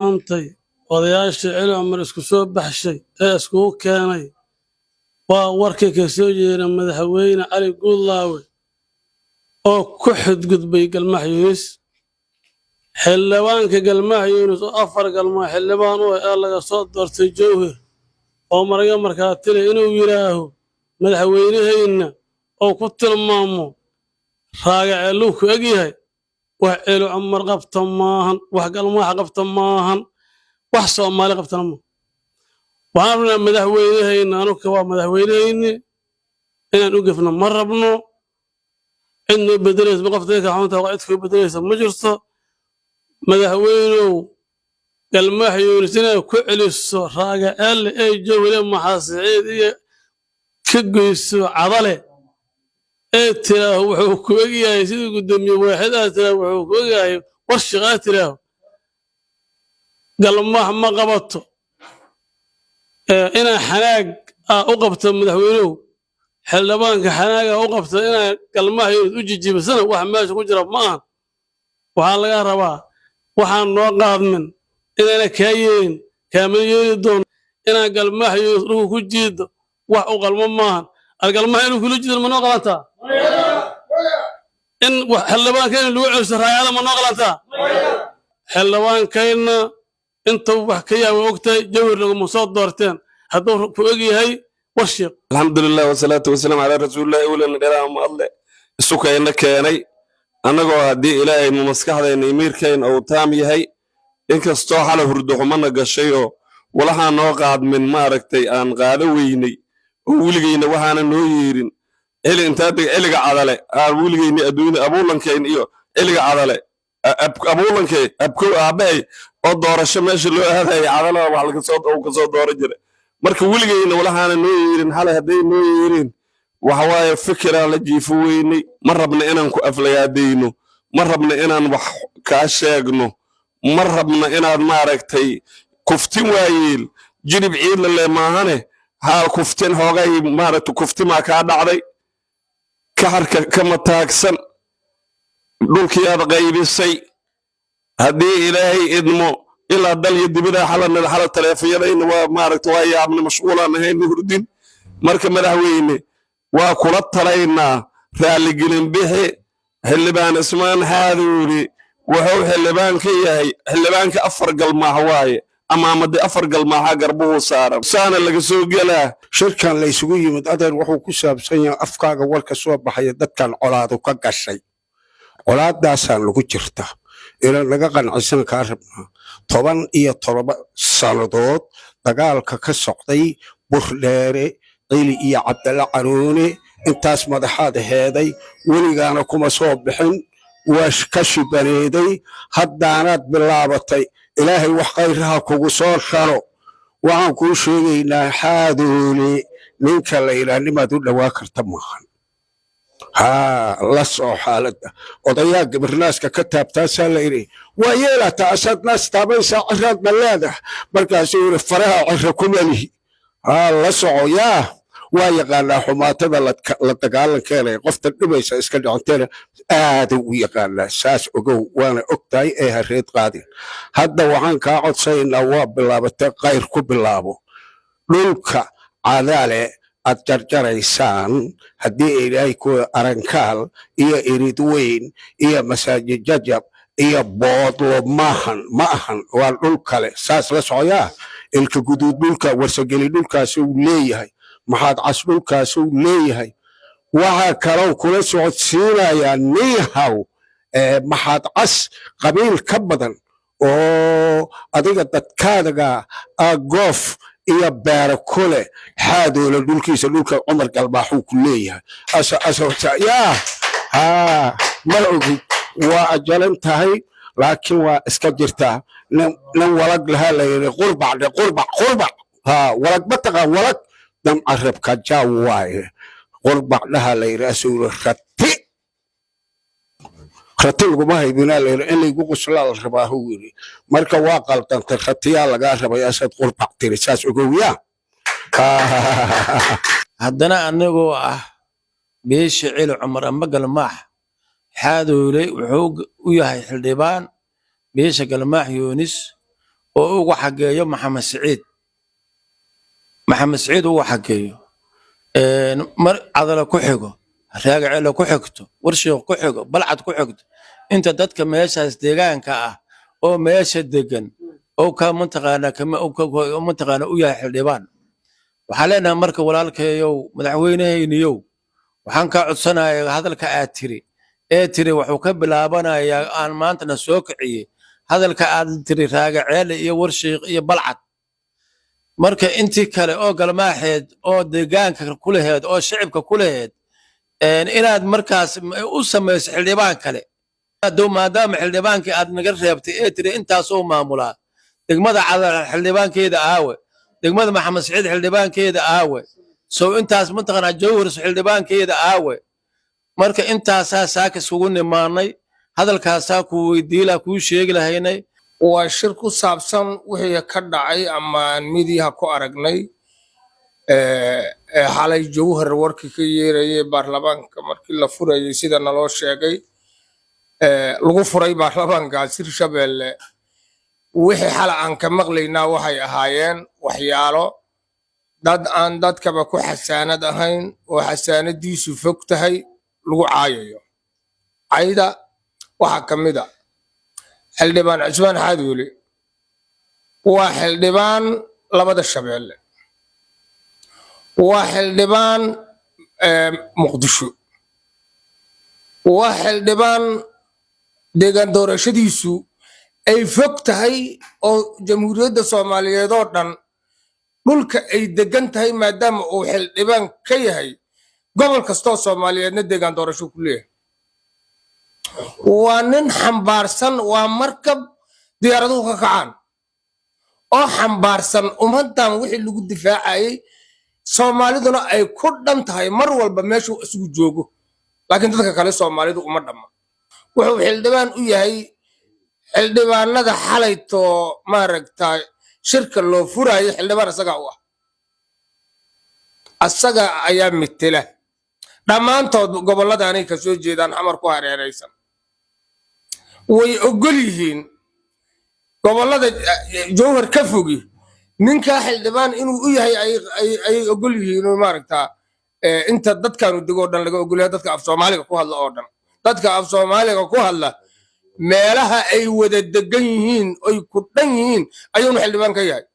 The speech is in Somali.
أنتي odayaasha cili cumar isku soo baxshay ee iskugu keenay waa warkii ka soo jeeda madaxweyne cali guudlaawe oo ku xadgudbay galmaax yunis xildhibaanka galmaax yunis oo afar galmaax xildhibaan u ah laga soo doortay jowhar oo maraya markaa tiri inuu yiraaho madaxweynehayna oo ku tilmaamo raagaceeluu ku egyahay wax cili cumar qabta maahan wax galmaax qabta maahan wax Soomaali qabtana ma waxaan rabnaa madaxweynehayna anuka waa madaxweynehayni inaan u gafno ma rabno cidna bedelaysa qofta ka xunta waa cid ku bedelaysa ma jirto madaxweynow galmaax yunis inay ku celiso raagaceel ay jawle maxaasiid iyo ka goyso cadale ee tiraaho wuxuu ku egyahay sidii gudoomiye waaxid ah tiraaho wuxuu ku egyahay war shaqaa tiraaho galmaax ma qabato inaa xanaag u qabto madaxweynuhu xildhibaanka xanaaga u qabto inaa galmaax yunis u jijibisana wax meesha ku jira ma ahan waxaa laga rabaa waxaan noo qaadmin inayna kaa yeelin kaama yeeli doon inaa galmaax yunis dhulku ku jiido wax u qalmo maahan algalmaax inuu kula jiido ma noo qalantaa in xildhibaanka in lagu celiso raayada ma noo qalantaa xildhibaankayna inta wax ka yaabo ogtahay jawhar laguma soo doorteen hadduu ku egyahay warshiq alxamdulilah wasalaatu wasalaamu calaa rasuulillahi ulana dheeraha maadle isukayna keenay annagoo haddii ilaahay maskaxdayna imiirkayna uu taam yahay inkastoo xala hurduxumana gashay oo walaxaa noo qaadmin maaragtay aan qaado weynay oo weligayna waxaana noo yeerin celiga cadale aan weligayna adduunyada abuulankayn iyo celiga cadale abuulankay abkow aabahay oo doorasho meesha loo aadayay cadala wax kasoo dooro jira marka weligayna walaxaana noo yeerin xalay hadday noo yeerin waxawaaye fikiraan la jiifo weynay ma rabna inaan ku aflayaadayno ma rabna inaan wax kaa sheegno ma rabna inaad maaragtay kuftin waayeel jirib ciidla le maahane haa kuftin hoogay maaragta kuftimaa kaa dhacday kaxarka kama taagsan dhulkii aad qaybisay haddii ilaahay idmo ilaa dal iyo dibida xala taleefayadayna waa maaragta waa yaabna mashquulaan ahayn hurdin marka madaxweyne waa kula talaynaa raalligelin bixi xildhibaan ismaan xaaduuri wuxuu xildhibaan ka yahay xildhibaanka afar galmaax waaye amaamade afar galmaaxa garbuhu saaran saana laga soo gelaa shirkan la isugu yimid adeer wuxuu ku saabsan yahay afkaaga warka soo baxaya dadkan colaadu ka gashay colaadaasaan lagu jirta inaan laga qancisan kaa rabnaa 17 sannadood dagaalka ka socday burdheere cili iyo cabdalla caroone intaas madaxaad heeday weligaana kuma soo bixin waa ka shibaneeday haddaanaad bilaabatay ilaahay wax khayraha kugu soo sharo waxaan kuu sheegaynaa xaadoole ninka la yidhaah nimaad u dhowaa karta maahan la soo xaaladda odayaa gabarnaaska ka taabtaasaa la yidhi waa yeelataa asaad naas taabaysaa ciraad ma leedah markaasuu yidhi faraha cira kuma lihi la soco yaa waa yaqaanaa xumaatada la dagaalankeena qofta dhibaysa iska dhicinteena aaduu u yaqaanaa saas ogow waana ogtahay ee hareed qaadin hadda waxaan kaa codsaynaa waa bilaabatay khayr ku bilaabo dhulka cadaale aad jarjaraysaan haddii ilaahay ku arankaal iyo irid weyn iyo masaajid jajab iyo boodlo ma ahan waa dhul kale saas la socoyaa ilka guduud dhulka warsageli dhulkaasuu leeyahay maxaad cas dhulkaasuu leeyahay waxaa kaloo kula socodsiinayaa niihaw maxaad cas qabiil ka badan oo adiga dadkaadaga goof iyo beero kule xaadoole dhulkiisa dhulka cumar galmaaxuu ku leeyahay yaa ma ogid waa ajalan tahay laakiin waa iska jirtaa nin walag lahaa la yidhi qurbac walag ma taqaan walag damca rabka jaa waaye qurbac dhaha la yidhi asuu rati laguma haybinaa la yidhi in laygu quslaa la rabaa huu yidhi marka waa qaldantay ratiyaa lagaa rabay asaad qurbac tiri saas ogowyaa haddana anagoo ah beesha cili cumar amba galmaax xaadoole wuxuu u yahay xildhibaan beesha galmaax yunis oo ugu xageeyo maxamed siciid ugu xageeyo mar cadala ku xigo raagaceelo ku xigto warshiiq ku xigo balcad ku xigto inta dadka meeshaas deegaanka ah oo meesha degan oo ka mantaqaana u yahay xildhibaan waxaan leenahay marka walaalkayow madaxweynehayniyow waxaan kaa codsanayaa hadalka aad tiri wuxuu ka bilaabanayaa aan maantana soo kiciyey hadalka aad tiri raagaceele iyo warshiiq iyo balcad marka intii kale oo galmaaxeed oo deegaanka ku laheed oo shacibka ku laheed inaad markaas u samayso xildhibaan kale maadaama xildhibaankii aad naga reebtay ee tiri intaasoo maamulaa degmada cadal xildhibaankeeda aawe degmada maxamed siciid xildhibaankeeda aawe sow intaas mataqaanaa jawhars xildhibaankeeda aawe marka intaasaa saakis kugu nimaanay hadalkaasaa ku weydiilaa kuu sheegi lahaynay waa shir ku saabsan wixii ka dhacay ama aan midiyaha ku aragnay xalay jawhar warkii ka yeerayay baarlamaanka markii la furayay sida naloo sheegay lagu furay baarlamaankaas hirshabeelle wixii xala aan ka maqlaynaa waxay ahaayeen waxyaalo dad aan dadkaba ku xasaanad ahayn oo xasaanadiisu fog tahay lagu caayayo cayda waxaa ka mid a xildhibaan cusmaan xaaduule waa xildhibaan labada shabeelle waa xildhibaan muqdisho waa xildhibaan deegaan doorashadiisu ay fog tahay oo jamhuuriyadda soomaaliyeed oo dhan dhulka ay degan tahay maadaama uu xildhibaan ka yahay gobol kastoo soomaaliyeedna deegaan doorasho ku leeyahay waa nin xambaarsan waa markab diyaaraduhu ka kacaan oo xambaarsan ummaddan wixii lagu difaacayay soomaaliduna ay ku dhan tahay mar walba meeshuu isugu joogo laakiin dadka kale soomaalidu uma dhamma wuxuu xildhibaan u yahay xildhibaanada xalaytoo maaragtaa shirka loo furaayo xildhibaan isagaa u ah asaga ayaa mitela dhammaantood gobolladaanay ka soo jeedaan xamar ku hareeraysan way ogol yihiin gobollada jawhar ka fogi ninkaa xildhibaan inuu u yahay ayay ogol yihiin maaragtaa inta dadkaanu dego oo dhan laga ogolyahay dadka af soomaaliga ku hadla oo dhan dadka af soomaaliga ku hadla meelaha ay wada degan yihiin oy ku dhan yihiin ayuunu xildhibaan ka yahay